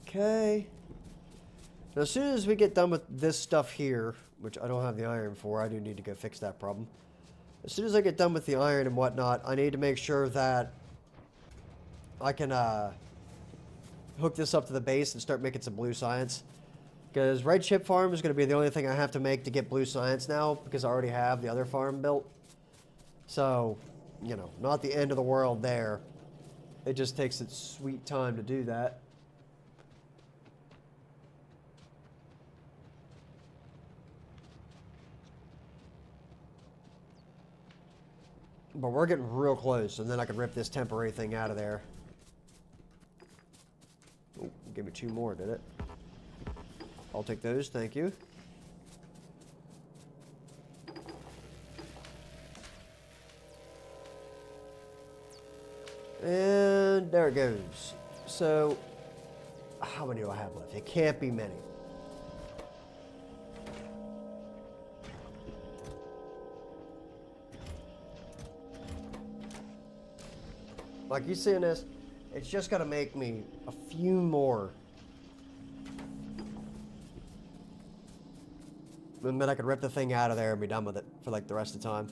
Okay. Now, as soon as we get done with this stuff here, which I don't have the iron for, I do need to go fix that problem. As soon as I get done with the iron and whatnot, I need to make sure that I can hook this up to the base and start making some blue science. Because Red Chip Farm is going to be the only thing I have to make to get blue science now, because I already have the other farm built. So, you know, not the end of the world there. It just takes its sweet time to do that. But we're getting real close, and then I can rip this temporary thing out of there. Oh, give me 2 more, did it? I'll take those, thank you. And there it goes. So, how many do I have left? It can't be many. Like you seeing this, it's just got to make me a few more. And then I could rip the thing out of there and be done with it for like the rest of the time.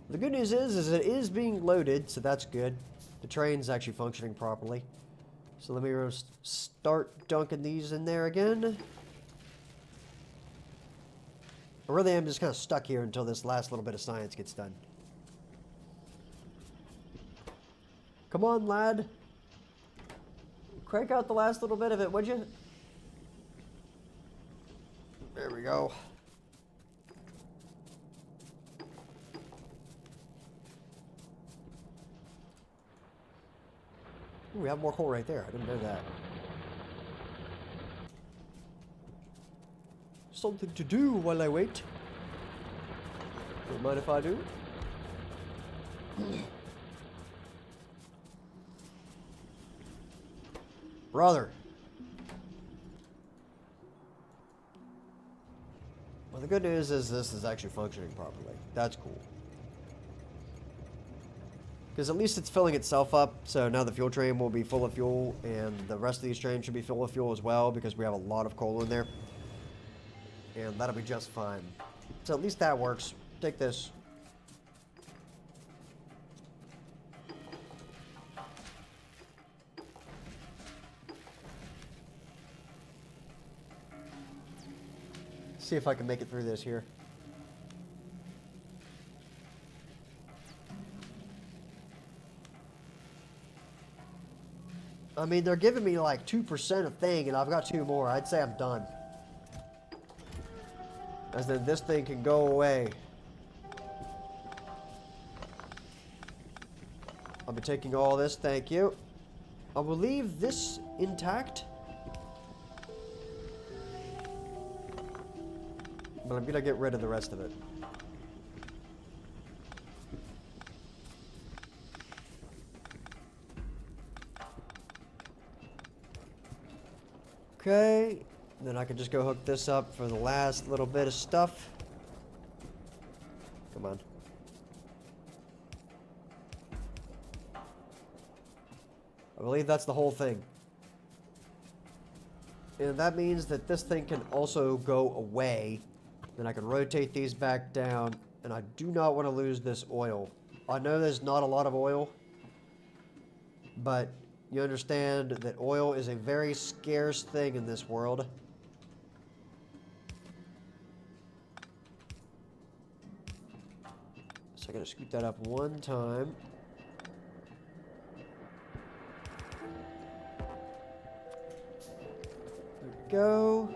The good news is it is being loaded, so that's good. The train's actually functioning properly. So let me start dunking these in there again. I really am just kind of stuck here until this last little bit of science gets done. Come on, lad. Crank out the last little bit of it, would you? There we go. Ooh, we have more coal right there. I didn't know that. Something to do while I wait. Don't mind if I do. Brother. Well, the good news is this is actually functioning properly. That's cool. Because at least it's filling itself up, so now the fuel train will be full of fuel, and the rest of these trains should be full of fuel as well, because we have a lot of coal in there. And that'll be just fine. So at least that works. Take this. See if I can make it through this here. I mean, they're giving me like 2% of thing, and I've got 2 more. I'd say I'm done. As then this thing can go away. I'll be taking all this, thank you. I will leave this intact. But I'm gonna get rid of the rest of it. Okay, then I can just go hook this up for the last little bit of stuff. Come on. I believe that's the whole thing. And that means that this thing can also go away. Then I can rotate these back down, and I do not want to lose this oil. I know there's not a lot of oil, but you understand that oil is a very scarce thing in this world. So I gotta scoot that up one time. go.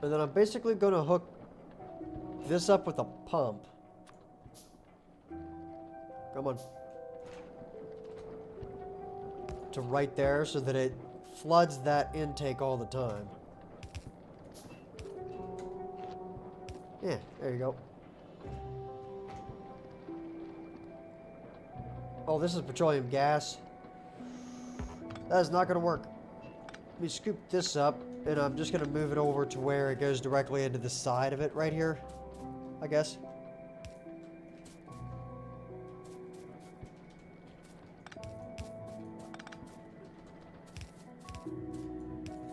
And then I'm basically going to hook this up with a pump. Come on. To right there so that it floods that intake all the time. Yeah, there you go. Oh, this is petroleum gas. That is not going to work. Let me scoop this up, and I'm just going to move it over to where it goes directly into the side of it right here, I guess.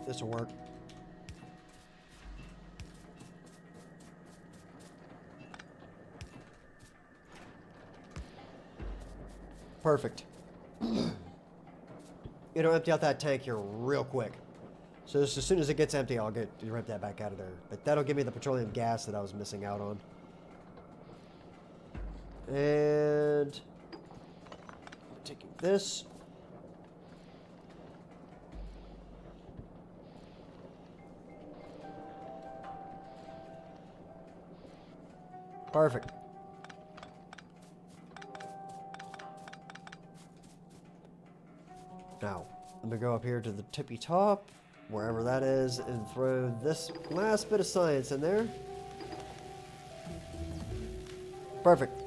This will work. Perfect. It'll empty out that tank here real quick. So as soon as it gets empty, I'll rip that back out of there. But that'll give me the petroleum gas that I was missing out on. And taking this. Perfect. Now, I'm going to go up here to the tippy top, wherever that is, and throw this last bit of science in there. Perfect.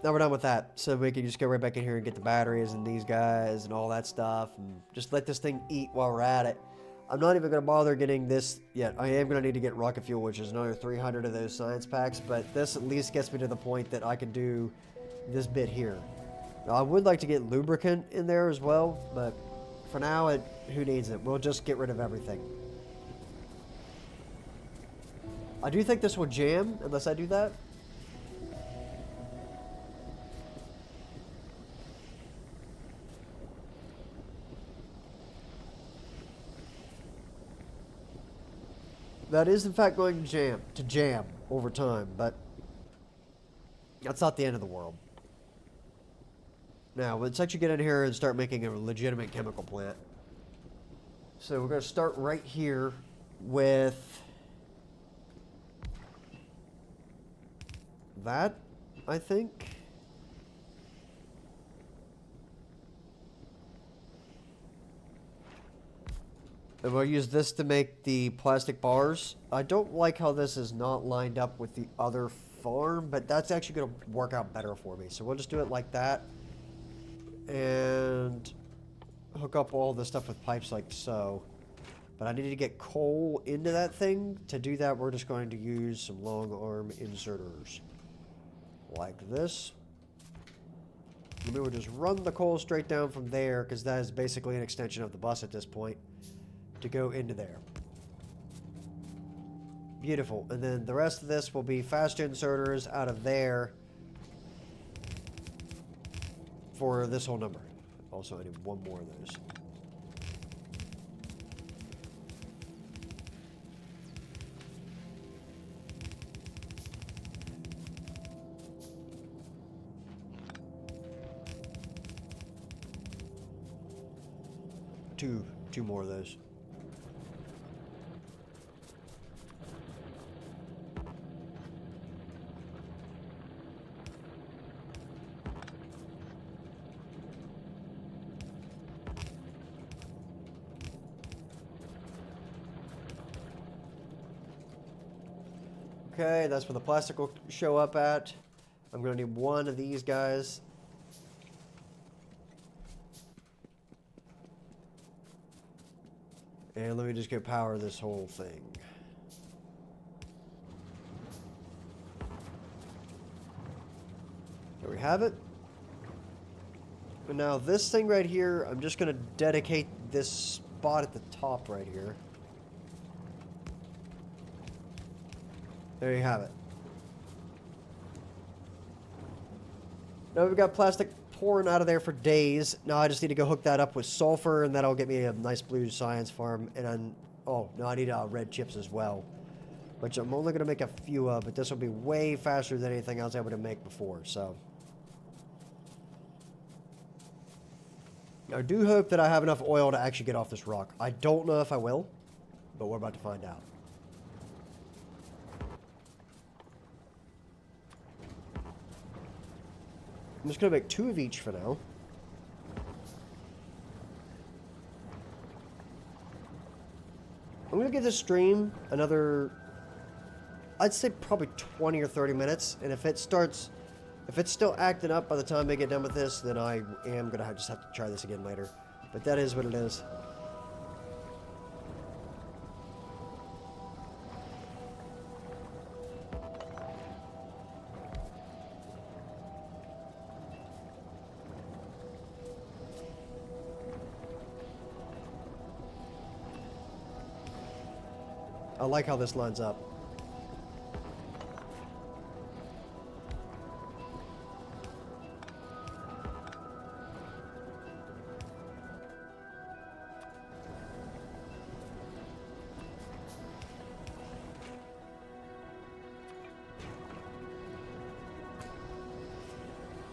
Now we're done with that. So we can just go right back in here and get the batteries and these guys and all that stuff, and just let this thing eat while we're at it. I'm not even going to bother getting this yet. I am going to need to get rocket fuel, which is another 300 of those science packs, but this at least gets me to the point that I can do this bit here. Now, I would like to get lubricant in there as well, but for now, who needs it? We'll just get rid of everything. I do think this will jam unless I do that. That is, in fact, going to jam over time, but that's not the end of the world. Now, let's actually get in here and start making a legitimate chemical plant. So we're going to start right here with that, I think. And we'll use this to make the plastic bars. I don't like how this is not lined up with the other farm, but that's actually going to work out better for me. So we'll just do it like that. And hook up all the stuff with pipes like so. But I need to get coal into that thing. To do that, we're just going to use some long arm inserters. Like this. And we would just run the coal straight down from there, because that is basically an extension of the bus at this point, to go into there. Beautiful. And then the rest of this will be fast inserters out of there for this whole number. Also, I need one more of those. Two more of those. Okay, that's where the plastic will show up at. I'm going to need one of these guys. And let me just go power this whole thing. There we have it. And now this thing right here, I'm just going to dedicate this spot at the top right here. There you have it. Now we've got plastic pouring out of there for days. Now I just need to go hook that up with sulfur, and that'll get me a nice blue science farm. And then, oh, no, I need red chips as well, which I'm only going to make a few of, but this will be way faster than anything else I would have made before, so. I do hope that I have enough oil to actually get off this rock. I don't know if I will, but we're about to find out. I'm just going to make 2 of each for now. I'm going to give this stream another, I'd say probably 20 or 30 minutes. And if it's still acting up by the time I get done with this, then I am going to just have to try this again later. But that is what it is. I like how this lines up.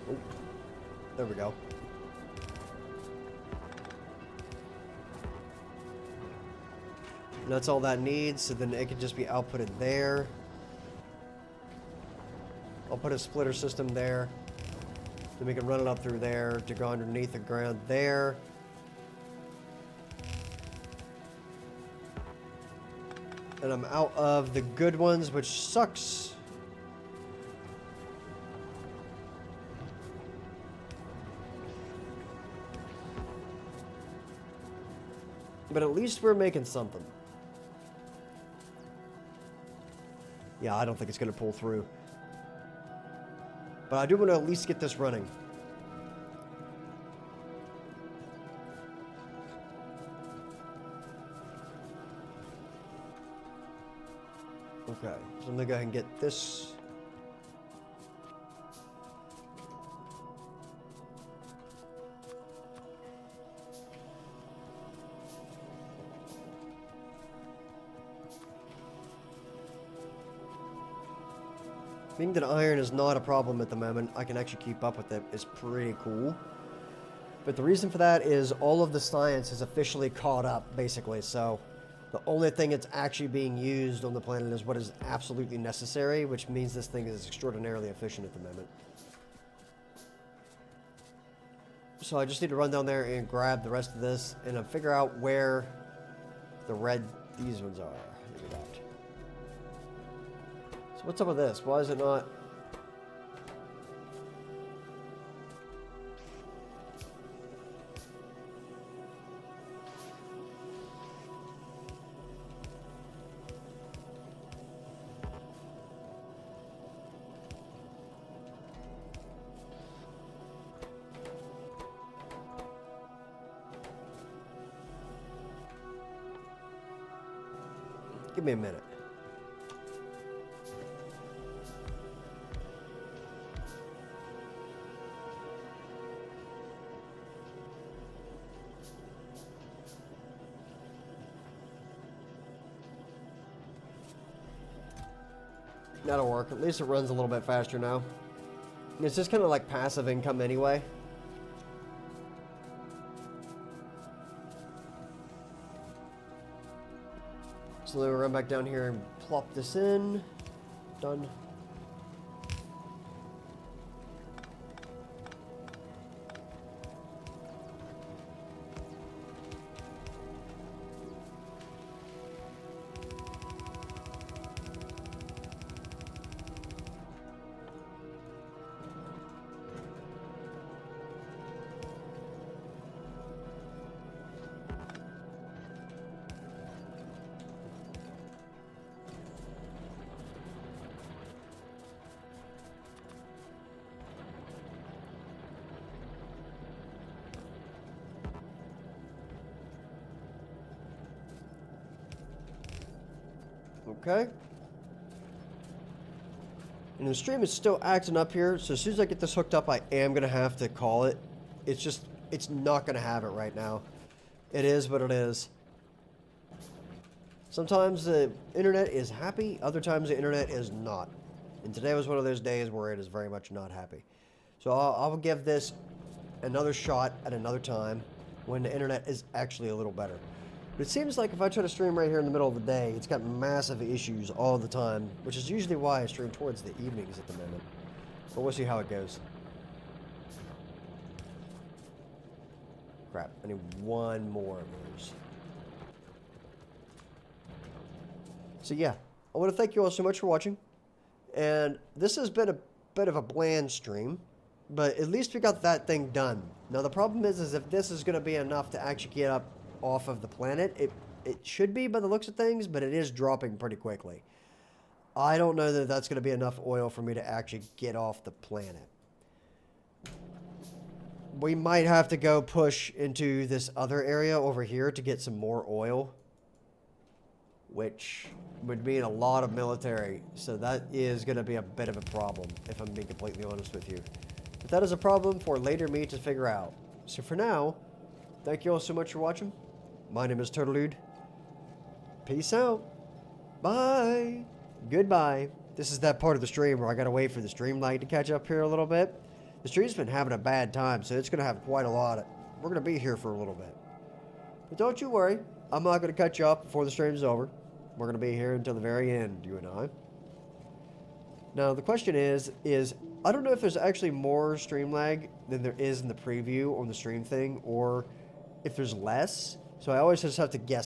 Oh, there we go. And that's all that needs, so then it can just be outputted there. I'll put a splitter system there. Then we can run it up through there to go underneath the ground there. And I'm out of the good ones, which sucks. But at least we're making something. Yeah, I don't think it's going to pull through. But I do want to at least get this running. Okay, so I'm going to go ahead and get this. Being that iron is not a problem at the moment, I can actually keep up with it. It's pretty cool. But the reason for that is all of the science is officially caught up, basically. So the only thing that's actually being used on the planet is what is absolutely necessary, which means this thing is extraordinarily efficient at the moment. So I just need to run down there and grab the rest of this and figure out where these ones are. Look at that. What's up with this? Why is it not? Give me a minute. That'll work. At least it runs a little bit faster now. It's just kind of like passive income anyway. So then we'll run back down here and plop this in. Done. Okay. And the stream is still acting up here, so as soon as I get this hooked up, I am going to have to call it. It's not going to have it right now. It is what it is. Sometimes the internet is happy, other times the internet is not. And today was one of those days where it is very much not happy. So I'll give this another shot at another time. when the internet is actually a little better. But it seems like if I try to stream right here in the middle of the day, it's got massive issues all the time, which is usually why I stream towards the evenings at the moment. But we'll see how it goes. Crap, I need one more of those. So yeah, I want to thank you all so much for watching. And this has been a bit of a bland stream, but at least we got that thing done. Now the problem is if this is going to be enough to actually get up off of the planet, it should be by the looks of things, but it is dropping pretty quickly. I don't know that that's going to be enough oil for me to actually get off the planet. We might have to go push into this other area over here to get some more oil, which would mean a lot of military. So that is going to be a bit of a problem, if I'm being completely honest with you. But that is a problem for later me to figure out. So for now, thank you all so much for watching. My name is Turtledude. Peace out. Bye. Goodbye. This is that part of the stream where I gotta wait for the stream light to catch up here a little bit. The stream's been having a bad time, so it's gonna have quite a lot of... We're gonna be here for a little bit. But don't you worry. I'm not gonna cut you off before the stream's over. We're gonna be here until the very end, you and I. Now, the question is I don't know if there's actually more stream lag than there is in the preview on the stream thing, or if there's less. So I always just have to guess.